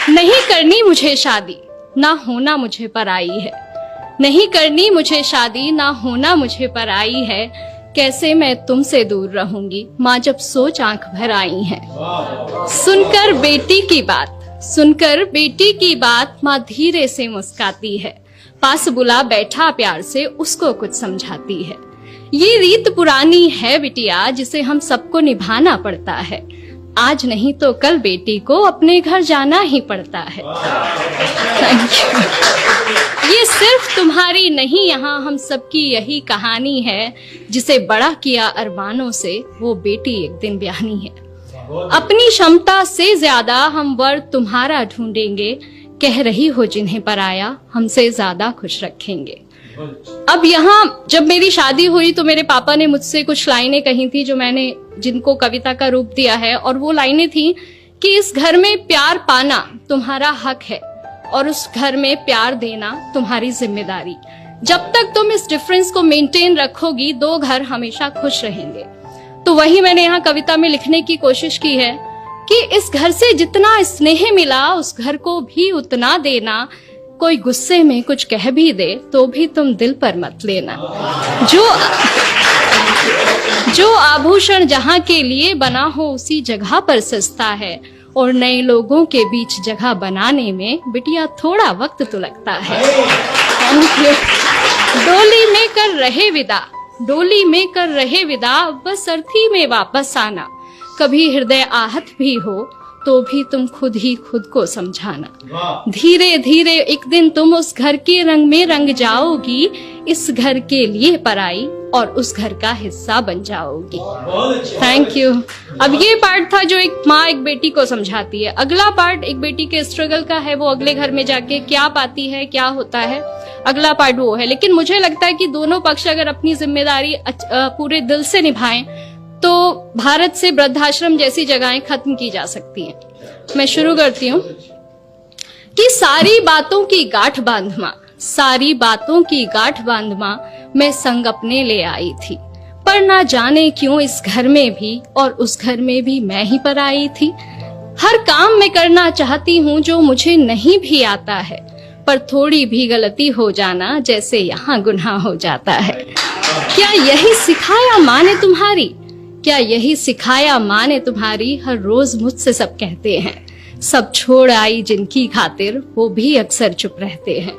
नहीं करनी मुझे शादी, ना होना मुझे पराई है। नहीं करनी मुझे शादी, ना होना मुझे पराई है। कैसे मैं तुमसे दूर रहूंगी, माँ जब सोच आंख भर आई है। सुनकर बेटी की बात, सुनकर बेटी की बात, माँ धीरे से मुस्काती है। पास बुला बैठा प्यार से उसको कुछ समझाती है। ये रीत पुरानी है बिटिया, जिसे हम सबको निभाना पड़ता है। आज नहीं तो कल बेटी को अपने घर जाना ही पड़ता है। Thank you. ये सिर्फ तुम्हारी नहीं, यहाँ हम सबकी यही कहानी है। जिसे बड़ा किया अरमानों से, वो बेटी एक दिन ब्याहनी है। अपनी क्षमता से ज्यादा हम वर तुम्हारा ढूंढेंगे। कह रही हो जिन्हें पराया, हमसे ज्यादा खुश रखेंगे। अब यहाँ जब मेरी शादी हुई तो मेरे पापा ने मुझसे कुछ लाइनें कही थी जो मैंने जिनको कविता का रूप दिया है। और वो लाइनें थी कि इस घर में प्यार पाना तुम्हारा हक है और उस घर में प्यार देना तुम्हारी जिम्मेदारी। जब तक तुम इस डिफरेंस को मेंटेन रखोगी, दो घर हमेशा खुश रहेंगे। तो वही मैंने यहाँ कविता में लिखने की कोशिश की है कि इस घर से जितना स्नेह मिला, उस घर को भी उतना देना। कोई गुस्से में कुछ कह भी दे तो भी तुम दिल पर मत लेना। जो आभूषण जहाँ के लिए बना हो उसी जगह पर सस्ता है। और नए लोगों के बीच जगह बनाने में बिटिया थोड़ा वक्त तो लगता है। डोली में कर रहे विदा, डोली में कर रहे विदा, बस अर्थी में वापस आना। कभी हृदय आहत भी हो तो भी तुम खुद ही खुद को समझाना। धीरे धीरे एक दिन तुम उस घर के रंग में रंग जाओगी। इस घर के लिए पराई और उस घर का हिस्सा बन जाओगी। Thank you. अब ये पार्ट था जो एक माँ एक बेटी को समझाती है। अगला पार्ट एक बेटी के स्ट्रगल का है, वो अगले घर में जाके क्या पाती है, क्या होता है, अगला पार्ट वो है। लेकिन मुझे लगता है कि दोनों पक्ष अगर अपनी जिम्मेदारी पूरे दिल से निभाएं तो भारत से वृद्धाश्रम जैसी जगहें खत्म की जा सकती हैं। मैं शुरू करती हूँ कि सारी बातों की गांठ बांध मां, सारी बातों की गांठ बांध मां, मैं संग अपने ले आई थी। पर ना जाने क्यों इस घर में भी और उस घर में भी मैं ही पर आई थी। हर काम मैं करना चाहती हूँ जो मुझे नहीं भी आता है, पर थोड़ी भी गलती हो जाना जैसे यहाँ गुनाह हो जाता है। क्या यही सिखाया माँ ने तुम्हारी, क्या यही सिखाया माँ ने तुम्हारी। हर रोज मुझसे सब कहते हैं, सब छोड़ आई जिनकी खातिर, वो भी अक्सर चुप रहते हैं।